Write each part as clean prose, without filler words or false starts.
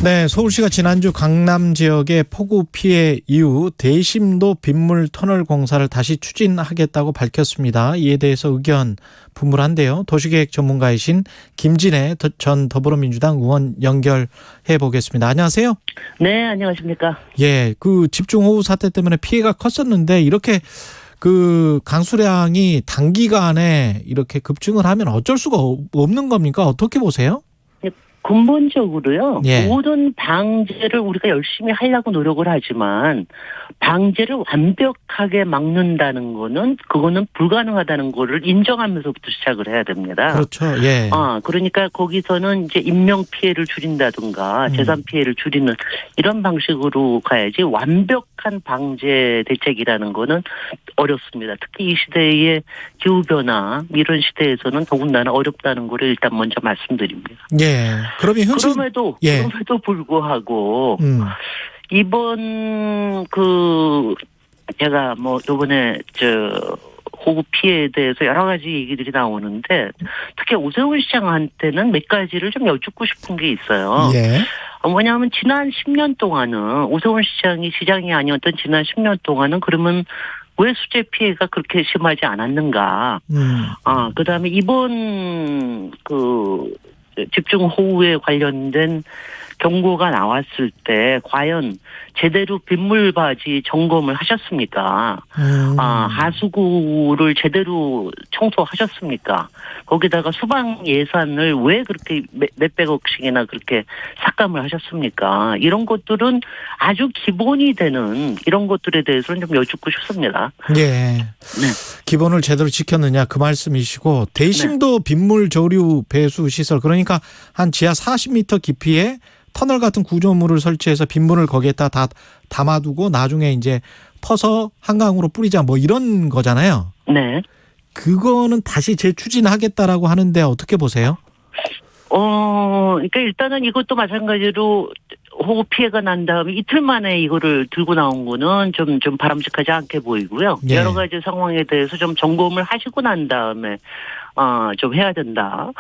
네, 서울시가 지난주 강남 지역의 폭우 피해 이후 대심도 빗물 터널 공사를 다시 추진하겠다고 밝혔습니다. 이에 대해서 의견 분분한데요. 도시계획 전문가이신 김진애 전 더불어민주당 의원 연결해 보겠습니다. 안녕하세요. 네, 안녕하십니까. 예, 그 집중호우 사태 때문에 피해가 컸었는데 이렇게 그 강수량이 단기간에 이렇게 급증을 하면 어쩔 수가 없는 겁니까? 어떻게 보세요? 근본적으로요. 예. 모든 방제를 우리가 열심히 하려고 노력을 하지만 방제를 완벽하게 막는다는 거는 그거는 불가능하다는 거를 인정하면서부터 시작을 해야 됩니다. 그렇죠. 예. 그러니까 거기서는 이제 인명 피해를 줄인다든가 재산 피해를 줄이는 이런 방식으로 가야지 완벽한 방제 대책이라는 거는 어렵습니다. 특히 이 시대의 기후변화 이런 시대에서는 더군다나 어렵다는 거를 일단 먼저 말씀드립니다. 예. 그럼에도 불구하고 이번 제가 요번에 호우 피해에 대해서 여러 가지 얘기들이 나오는데 특히 오세훈 시장한테는 몇 가지를 좀 여쭙고 싶은 게 있어요. 예. 뭐냐면 지난 10년 동안은 오세훈 시장이 아니었던 지난 10년 동안은 그러면 왜 수재 피해가 그렇게 심하지 않았는가? 그다음에 이번 집중호우에 관련된 경고가 나왔을 때 과연 제대로 빗물바지 점검을 하셨습니까? 하수구를 제대로 청소하셨습니까? 거기다가 수방 예산을 왜 그렇게 몇백억씩이나 그렇게 삭감을 하셨습니까? 이런 것들은 아주 기본이 되는 이런 것들에 대해서는 좀 여쭙고 싶습니다. 예. 네. 기본을 제대로 지켰느냐 그 말씀이시고 대심도 빗물 저류 배수 시설 그러니까 한 지하 40m 깊이에 터널 같은 구조물을 설치해서 빗물을 거기에다 다 담아두고 나중에 이제 퍼서 한강으로 뿌리자 뭐 이런 거잖아요. 네. 그거는 다시 재추진하겠다라고 하는데 어떻게 보세요? 그러니까 일단은 이것도 마찬가지로 호우 피해가 난 다음에 이틀 만에 이거를 들고 나온 거는 좀 바람직하지 않게 보이고요. 예. 여러 가지 상황에 대해서 좀 점검을 하시고 난 다음에 좀 해야 된다.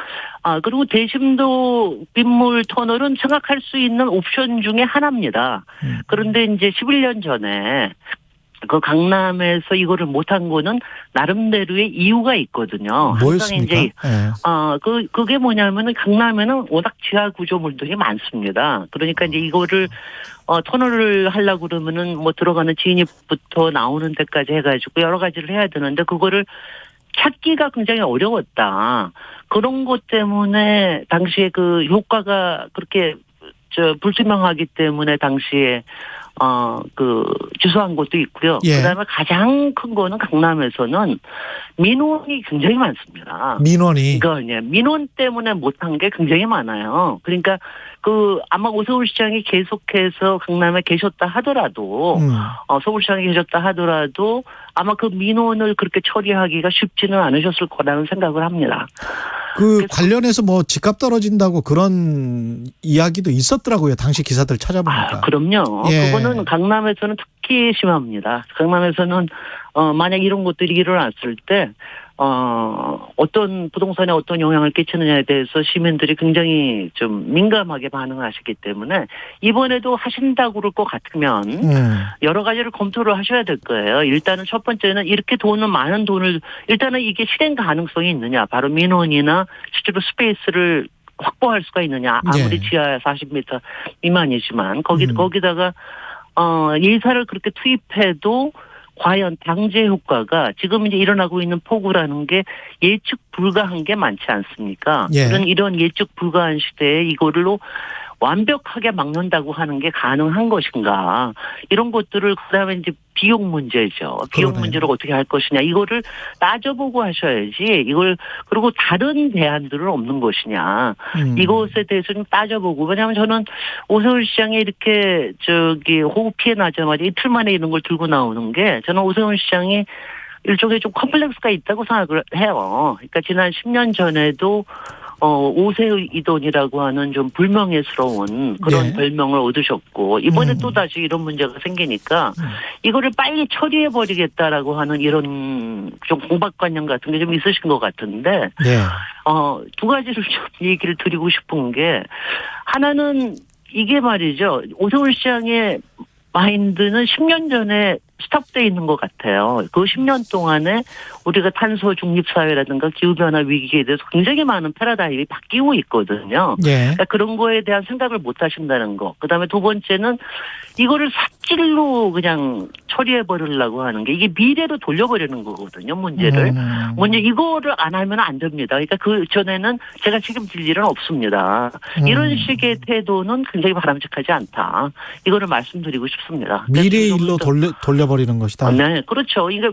그리고 대심도 빗물 터널은 생각할 수 있는 옵션 중에 하나입니다. 그런데 이제 11년 전에 그 강남에서 이거를 못한 거는 나름대로의 이유가 있거든요. 뭐였습니까? 이제 그게 뭐냐면은 강남에는 워낙 지하 구조물들이 많습니다. 그러니까 이제 이거를 터널을 하려고 그러면은 들어가는 진입부터 나오는 데까지 해가지고 여러 가지를 해야 되는데 그거를 찾기가 굉장히 어려웠다. 그런 것 때문에 당시에 그 효과가 그렇게 불투명하기 때문에 당시에 취소한 것도 있고요. 예. 그다음에 가장 큰 거는 강남에서는 민원이 굉장히 많습니다. 민원이. 그러니까 민원 때문에 못한 게 굉장히 많아요. 그러니까 아마 오세훈 시장이 계속해서 강남에 계셨다 하더라도 서울시장에 계셨다 하더라도 아마 그 민원을 그렇게 처리하기가 쉽지는 않으셨을 거라는 생각을 합니다. 관련해서 집값 떨어진다고 그런 이야기도 있었더라고요. 당시 기사들 찾아보니까. 그럼요. 예. 그거는 강남에서는 특히 심합니다. 강남에서는 만약 이런 것들이 일어났을 때 어떤 부동산에 어떤 영향을 끼치느냐에 대해서 시민들이 굉장히 좀 민감하게 반응하시기 때문에 이번에도 하신다고 그럴 것 같으면 여러 가지를 검토를 하셔야 될 거예요. 일단은 첫 번째는 이렇게 많은 돈을 일단은 이게 실행 가능성이 있느냐. 바로 민원이나 실제로 스페이스를 확보할 수가 있느냐. 아무리 지하 40m 미만이지만 거기다가 예산을 그렇게 투입해도 과연 방제 효과가 지금 이제 일어나고 있는 폭우라는 게 예측 불가한 게 많지 않습니까? 예. 이런 예측 불가한 시대에 이거로 완벽하게 막는다고 하는 게 가능한 것인가? 이런 것들을 그다음에 이제 비용 문제죠. 비용 그러네요. 문제를 어떻게 할 것이냐. 이거를 따져보고 하셔야지. 그리고 다른 대안들은 없는 것이냐. 이것에 대해서 좀 따져보고. 왜냐하면 저는 오세훈 시장이 이렇게 호우 피해 나자마자 이틀 만에 이런 걸 들고 나오는 게 저는 오세훈 시장이 일종의 좀 컴플렉스가 있다고 생각을 해요. 그러니까 지난 10년 전에도 오세이돈이라고 하는 좀 불명예스러운 그런 별명을 얻으셨고 이번에 또 다시 이런 문제가 생기니까 이거를 빨리 처리해버리겠다라고 하는 이런 좀 강박관념 같은 게 좀 있으신 것 같은데 두 가지를 좀 얘기를 드리고 싶은 게 하나는 이게 말이죠. 오세훈 시장의 마인드는 10년 전에 스탑돼 있는 것 같아요. 그 10년 동안에 우리가 탄소 중립 사회라든가 기후변화 위기에 대해서 굉장히 많은 패러다임이 바뀌고 있거든요. 예. 그러니까 그런 거에 대한 생각을 못 하신다는 거. 그다음에 두 번째는 이거를 삽질로 그냥 처리해 버리려고 하는 게 이게 미래로 돌려버리는 거거든요. 문제를. 문제 이거를 안 하면 안 됩니다. 그러니까 그 전에는 제가 책임질 일은 없습니다. 이런 식의 태도는 굉장히 바람직하지 않다. 이거를 말씀드리고 싶습니다. 미래 일로 돌려버리는 것이다. 네, 그렇죠. 이거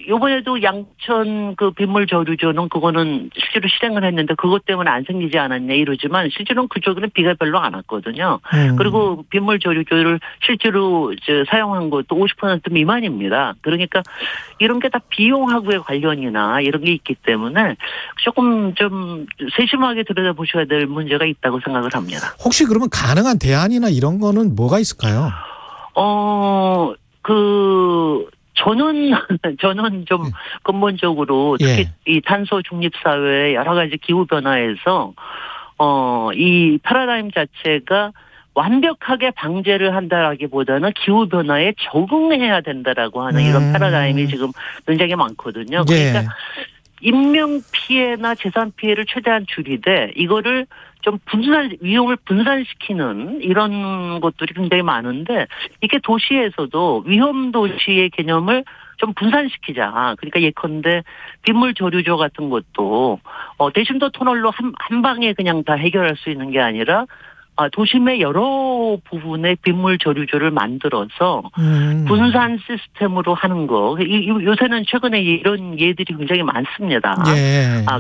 요번에도 양천 그 빗물 저류조는 그거는 실제로 실행을 했는데 그것 때문에 안 생기지 않았냐 이러지만 실제로는 그쪽에는 비가 별로 안 왔거든요. 그리고 빗물 저류조를 실제로 사용한 것도 50% 미만입니다. 그러니까 이런 게 다 비용하고의 관련이나 이런 게 있기 때문에 조금 좀 세심하게 들여다보셔야 될 문제가 있다고 생각을 합니다. 혹시 그러면 가능한 대안이나 이런 거는 뭐가 있을까요? 저는 좀 근본적으로 특히 이 탄소 중립 사회의 여러 가지 기후 변화에서 이 패러다임 자체가 완벽하게 방제를 한다라기보다는 기후 변화에 적응해야 된다라고 하는 이런 패러다임이 지금 굉장히 많거든요. 그러니까 인명 피해나 재산 피해를 최대한 줄이되 이거를 좀 위험을 분산시키는 이런 것들이 굉장히 많은데 이게 도시에서도 위험 도시의 개념을 좀 분산시키자. 그러니까 예컨대 빗물 조류조 같은 것도 대심도 터널로 한 방에 그냥 다 해결할 수 있는 게 아니라 도심의 여러 부분의 빗물 저류조를 만들어서 분산 시스템으로 하는 거. 요새는 최근에 이런 예들이 굉장히 많습니다.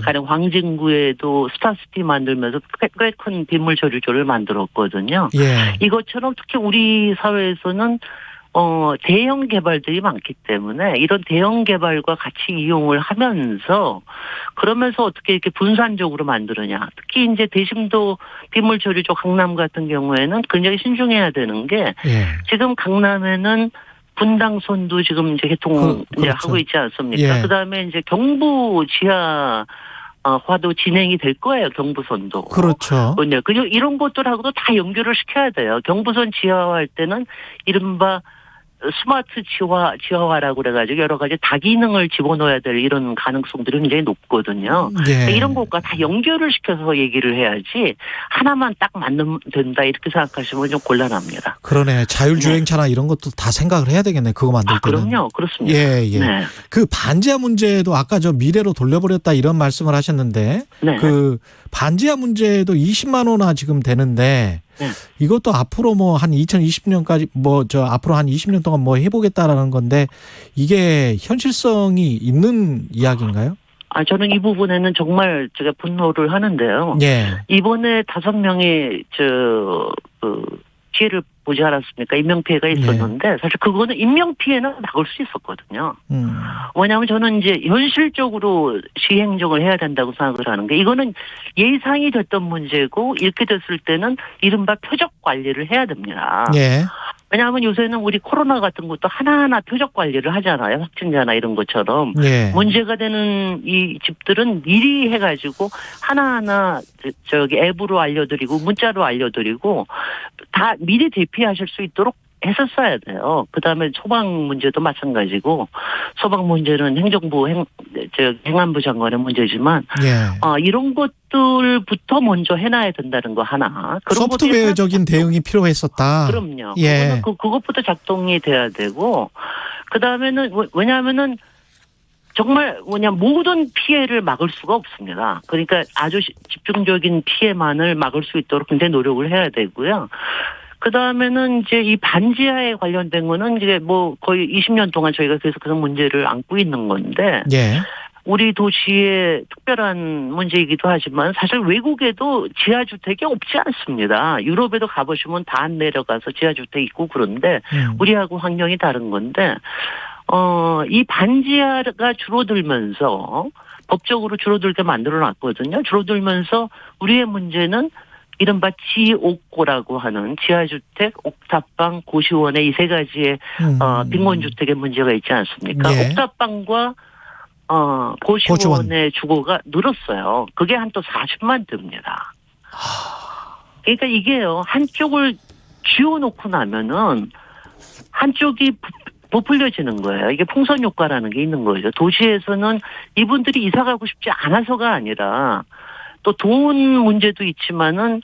가령 광진구에도 스타시티 만들면서 꽤 큰 빗물 저류조를 만들었거든요. 이것처럼 특히 우리 사회에서는 대형 개발들이 많기 때문에 이런 대형 개발과 같이 이용을 하면서 그러면서 어떻게 이렇게 분산적으로 만드느냐. 특히 이제 대심도 빗물 저류조 강남 같은 경우에는 굉장히 신중해야 되는 게 지금 강남에는 분당선도 지금 이제 개통 이제 하고 있지 않습니까? 그다음에 이제 경부 지하 화도 진행이 될 거예요. 경부선도. 그렇죠. 그리고 이런 것들하고도 다 연결을 시켜야 돼요. 경부선 지하화할 때는 이른바 스마트 지하화라고 그래가지고 여러 가지 다기능을 집어넣어야 될 이런 가능성들이 굉장히 높거든요. 이런 것과 다 연결을 시켜서 얘기를 해야지 하나만 딱 맞는 된다 이렇게 생각하시면 좀 곤란합니다. 그러네. 자율주행차나 이런 것도 다 생각을 해야 되겠네. 그거 만들 때는. 그럼요. 그렇습니다. 그 반지하 문제도 아까 미래로 돌려버렸다 이런 말씀을 하셨는데 그 반지하 문제도 20만 원나 지금 되는데 이것도 앞으로 뭐 한 2020년까지 앞으로 한 20년 동안 뭐 해보겠다라는 건데 이게 현실성이 있는 이야기인가요? 저는 이 부분에는 정말 제가 분노를 하는데요. 이번에 5명이 피해를 보지 않았습니까? 인명피해가 있었는데 사실 그거는 인명피해는 막을 수 있었거든요. 왜냐하면 저는 이제 현실적으로 시행정을 해야 된다고 생각을 하는 게 이거는 예상이 됐던 문제고 이렇게 됐을 때는 이른바 표적 관리를 해야 됩니다. 왜냐하면 요새는 우리 코로나 같은 것도 하나하나 표적 관리를 하잖아요. 확진자나 이런 것처럼. 문제가 되는 이 집들은 미리 해가지고 하나하나 앱으로 알려드리고 문자로 알려드리고 다 미리 대피하실 수 있도록 했었어야 돼요. 그다음에 소방 문제도 마찬가지고 소방 문제는 행정부 행안부 장관의 문제지만 이런 것들부터 먼저 해놔야 된다는 거 하나. 그런 소프트웨어적인 대응이 필요했었다. 그럼요. 그것부터 작동이 돼야 되고 그다음에는 왜냐하면은 정말 모든 피해를 막을 수가 없습니다. 그러니까 아주 집중적인 피해만을 막을 수 있도록 굉장히 노력을 해야 되고요. 그 다음에는 이제 이 반지하에 관련된 거는 이제 뭐 거의 20년 동안 저희가 계속해서 문제를 안고 있는 건데. 우리 도시의 특별한 문제이기도 하지만 사실 외국에도 지하주택이 없지 않습니다. 유럽에도 가보시면 다 안 내려가서 지하주택 있고 그런데 우리하고 환경이 다른 건데, 이 반지하가 줄어들면서 법적으로 줄어들게 만들어 놨거든요. 줄어들면서 우리의 문제는 이른바 지옥고라고 하는 지하주택, 옥탑방, 고시원의 이 세 가지의 빈곤주택의 문제가 있지 않습니까? 옥탑방과 고시원의 주거가 늘었어요. 그게 한 또 40만 대입니다. 그러니까 이게요, 한쪽을 쥐어놓고 나면은 한쪽이 부풀려지는 거예요. 이게 풍선 효과라는 게 있는 거죠. 도시에서는 이분들이 이사 가고 싶지 않아서가 아니라 또 돈 문제도 있지만은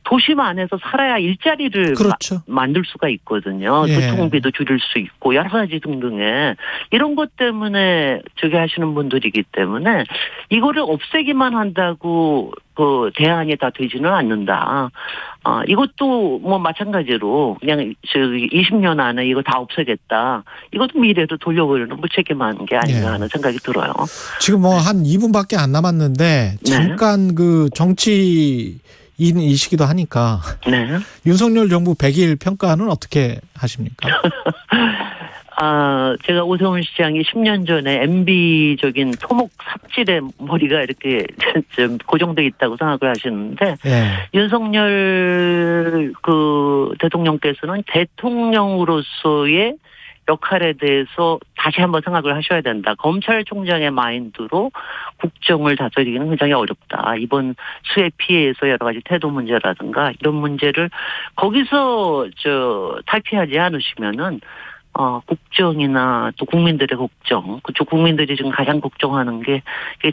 도심 안에서 살아야 일자리를 그렇죠. 만들 수가 있거든요. 예. 교통비도 줄일 수 있고 여러 가지 등등의 이런 것 때문에 저기 하시는 분들이기 때문에 이거를 없애기만 한다고 그 대안이 다 되지는 않는다. 이것도 뭐 마찬가지로 그냥 저기 20년 안에 이거 다 없애겠다. 이것도 미래로 돌려보려는 무책임한 게 아닌가 예. 하는 생각이 들어요. 지금 뭐 한 2분밖에 안 남았는데 잠깐 그 정치인이시기도 하니까 네. 윤석열 정부 100일 평가는 어떻게 하십니까? 제가 오세훈 시장이 10년 전에 MB적인 토목 삽질에 머리가 이렇게 좀 고정돼 있다고 생각을 하시는데 예. 윤석열 그 대통령께서는 대통령으로서의 역할에 대해서 다시 한번 생각을 하셔야 된다. 검찰총장의 마인드로 국정을 다스리기는 굉장히 어렵다. 이번 수해 피해에서 여러 가지 태도 문제라든가 이런 문제를 거기서 탈피하지 않으시면은 국정이나 또 국민들의 걱정, 그쪽 국민들이 지금 가장 걱정하는 게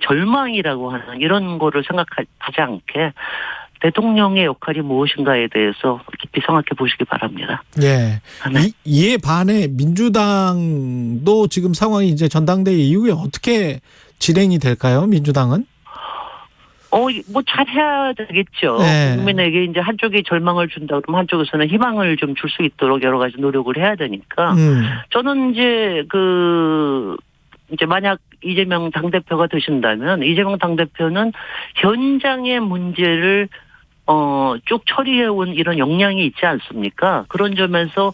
절망이라고 하는 이런 거를 생각하지 않게 대통령의 역할이 무엇인가에 대해서 깊이 생각해 보시기 바랍니다. 예. 네. 이에 반해 민주당도 지금 상황이 이제 전당대회 이후에 어떻게 진행이 될까요? 민주당은? 뭐 잘해야 되겠죠. 네. 국민에게 이제 한쪽이 절망을 준다 그러면 한쪽에서는 희망을 좀 줄 수 있도록 여러 가지 노력을 해야 되니까. 저는 이제 이제 만약 이재명 당대표가 되신다면 이재명 당대표는 현장의 문제를 쭉 처리해온 이런 역량이 있지 않습니까? 그런 점에서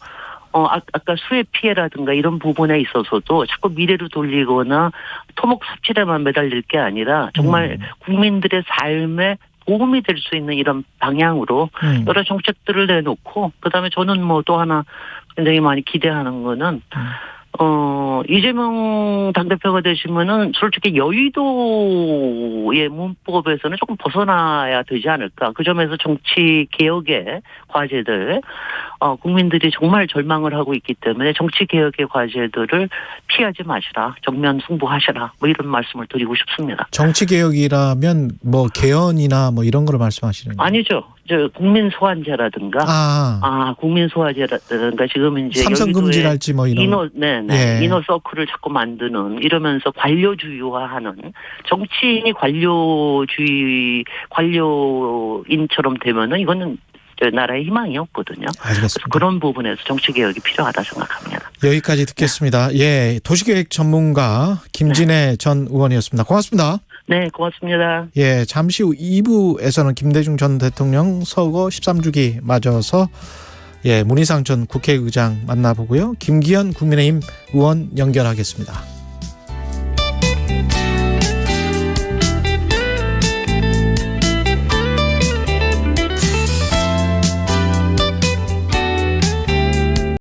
아까 수해 피해라든가 이런 부분에 있어서도 자꾸 미래로 돌리거나 토목 삽질에만 매달릴 게 아니라 정말 국민들의 삶에 도움이 될 수 있는 이런 방향으로 여러 정책들을 내놓고 그다음에 저는 뭐 또 하나 굉장히 많이 기대하는 거는 이재명 당대표가 되시면은 솔직히 여의도의 문법에서는 조금 벗어나야 되지 않을까. 그 점에서 정치 개혁의 과제들, 국민들이 정말 절망을 하고 있기 때문에 정치 개혁의 과제들을 피하지 마시라. 정면 승부하시라. 뭐 이런 말씀을 드리고 싶습니다. 정치 개혁이라면 뭐 개헌이나 뭐 이런 거를 말씀하시는 거예요? 아니죠. 국민 소환제라든가, 국민 소환제라든가 지금 이제 삼성 금지랄지 뭐 이런 이너 서클을 자꾸 만드는 이러면서 관료주의화하는 정치인이 관료인처럼 되면은 이거는 나라의 희망이 없거든요. 알겠습니다. 그런 부분에서 정치 개혁이 필요하다 생각합니다. 여기까지 듣겠습니다. 예, 도시계획 전문가 김진애 전 의원이었습니다. 고맙습니다. 네, 고맙습니다. 예, 잠시 후 2부에서는 김대중 전 대통령 서거 13주기 맞아서 문희상 전 국회의장 만나보고요. 김기현 국민의힘 의원 연결하겠습니다.